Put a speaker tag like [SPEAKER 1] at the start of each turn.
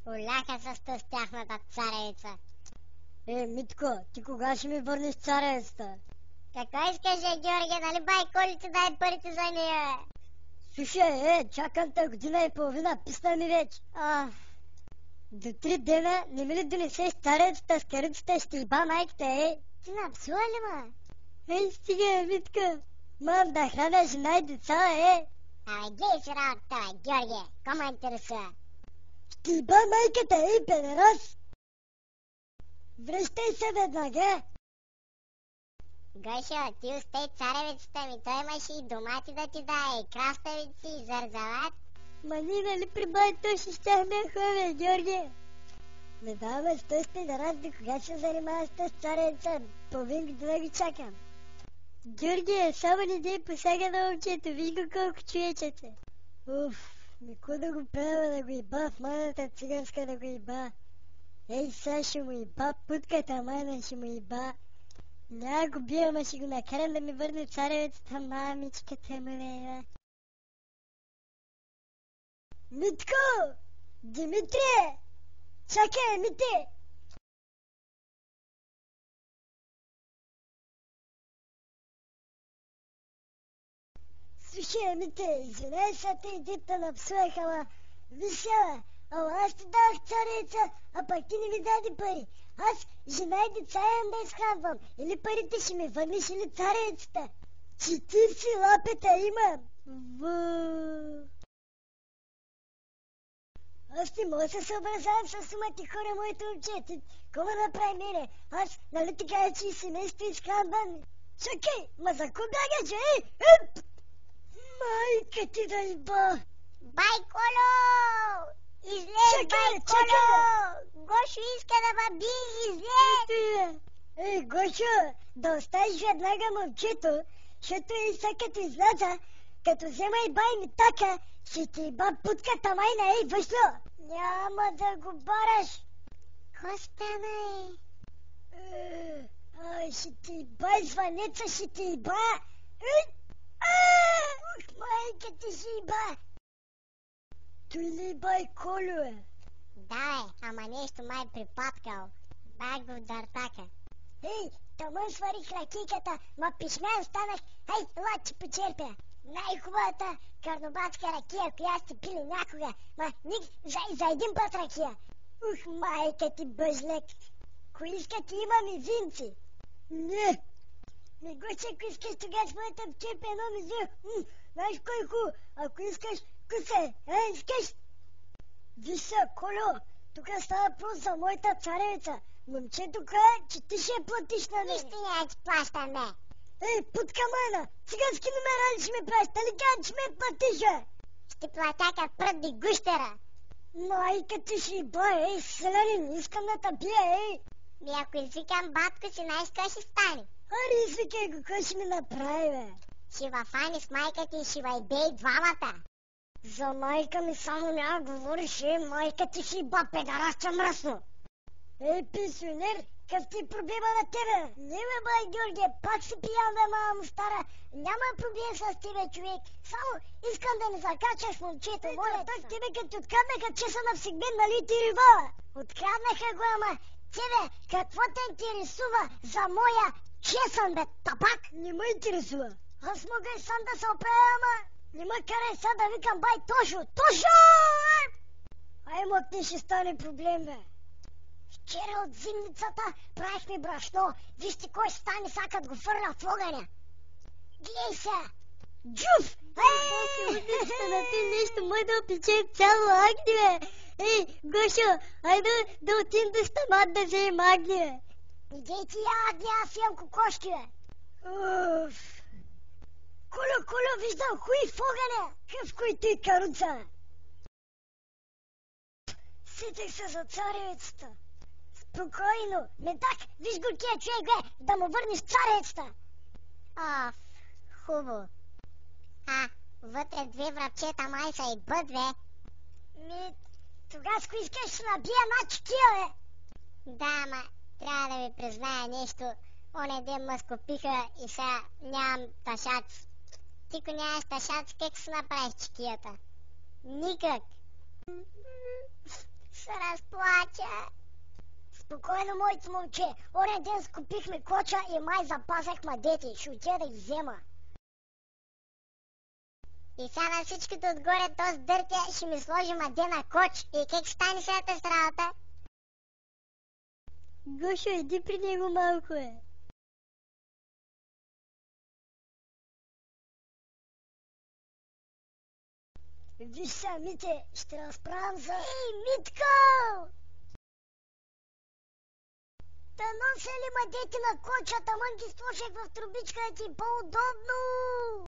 [SPEAKER 1] Оляха с тяхната царевица.
[SPEAKER 2] Митко, ти кога ще ми върнеш царевицата?
[SPEAKER 1] Какво искаш, Георги? Нали бай Коли ти дай парите за нея?
[SPEAKER 2] Слушай, чакам те година и половина, писна ми вече. До 3 дена не ми ли донесеш царевицата с карицата, ще иба майката,
[SPEAKER 1] Ти напсува ли, ма?
[SPEAKER 2] Стига, Митка. Мам да храня жена и деца,
[SPEAKER 1] Гледай си работа, Георги. Кома интересува?
[SPEAKER 2] Ще иба майката, педерас. Връщай се веднага.
[SPEAKER 1] Гошо, ти остай царевицата ми, той имаше и домати да ти даде, и краставици, и зарзават.
[SPEAKER 2] Ма ние нали при байто ще щяхме ходим, Георги? Не даваме с този педерас, до кога ще занимава с тази царевица? Половин година ги чакам. Георги, само не дей посяга на момчето, виж го колко човечете. Никой да го правя, да го иба в майната циганска, да го иба. Сега ще му иба, путката майна ще му иба. Няма го бия, ама ще го накарам да ми върне царевицата, мамичката му, Митко! Димитрие! Чакай, Мите! Слушай, Мите, извинай се, те идите напсувах, ама вися, аз ти дах цареца, а пък ти не ми даде пари. Аз жена и деца имам да изхранвам. Или парите ще ми върнеш, или царецата. 40 лапета имам. Аз не мога да се съобразявам с сумати хора, моите момчета. Какво ме направи мене? Аз, нали ти кажа, че и семейство изхранвам? Чакай, ма за ко бягаш, Майка ти да иба!
[SPEAKER 1] Бай Коло! Излез, бай Коло! Гошо иска да ма би, излез!
[SPEAKER 2] Гошо, да оставиш веднага момчето, защото и сега като изляза, като взема и бай ми така, ще ти иба путката майна, въшло! Няма да го бараш!
[SPEAKER 1] Ко стана,
[SPEAKER 2] ще ти иба звънеца, ще ти иба! Майка ти си иба! Той ли бай Колю,
[SPEAKER 1] Да, ама нещо май припаткал. Бах го в дъртака.
[SPEAKER 2] Тъмън сварих ракийката, ма пишмен останах. Ела ти почерпя. Най-хубавата карнобатска ракия, която сте пили някога. Ма за един път ракия. Майка ти бъжлек. Ко иска ти имам и винци? Не. Не го че, ако искаш тогава с моята черпя едно мизио. Знаеш кой е хубаво? Ако искаш, кусе, искаш? Виж Колю, тук става просто за моята царевица. Момчето кое, че ти ще я платиш на мен.
[SPEAKER 1] Нищо няма ти плащаме.
[SPEAKER 2] Путка майна, цигански номера ще ми правиш, тали кажа, че ме платиш,
[SPEAKER 1] Ще платя като пръдни гущера.
[SPEAKER 2] Майка ти ще бой, селянин, искам да те бия,
[SPEAKER 1] Ако извикам батко си, знаеш какво ще стане?
[SPEAKER 2] Ари, извикай го, кой ще ми направи,
[SPEAKER 1] Ще фани с майка ти и ще бей двамата.
[SPEAKER 2] За майка ми само няма говориш, майка ти ще иба, педарасча мръсно. Пенсионер, какъв ти е проблема на тебе? Не бай, Георгия, пак си пиян да мама стара. Няма проблем с тебе, човек. Само искам да не закачаш момчето, моля. Так тебе като откраднаха чеса на всегден, ти револа? Откраднаха го, ама тебе какво те интересува за моя чесън, бе, тапак? Не ме интересува. Аз мога и сам да се оправя, ама не ме карай сега да викам бай Тошо. Тошо! Мотни ще стане проблем, бе. Вчера от зимницата правихме брашно. Вижте кой ще стане сега, като го фърля в огъня. Глей се! Джуф! На ти нещо мой да опече цяло агни, бе! Гошо, айде да отидем до стамат да вземем агни, бе! Идей ти я агни, аз имам кокошки, бе! Коло, виждам хуй в огъня! Къв кой ти каруца? Сетих се за царевицата. Спокойно, медак, виж го кия човек, бе, да му върнеш царевицата.
[SPEAKER 1] Хубаво. Вътре 2 врабчета май са и бъд, бе.
[SPEAKER 2] Тогава ако искаш ще набия над чекия, бе.
[SPEAKER 1] Да, ама трябва да ви призная нещо. Оне ден ме скопиха и сега нямам ташаци. Ти ко нямаш ташаци, как се направиш чекията? Никак. се разплача.
[SPEAKER 2] Спокойно, моето момче. Онен ден скупихме коча и май запазах младете. Ще отида да ги взема.
[SPEAKER 1] И сега на всичкото отгоре този дъртя ще ми сложи маде на коч. И как стане сега с работа?
[SPEAKER 2] Гошо, иди при него малко, е. Виж сега, Мите, ще разправям за... Ей, Митко! Да нося ли мадете на кочата, мън ги сложих в трубичка да ти е по-удобно?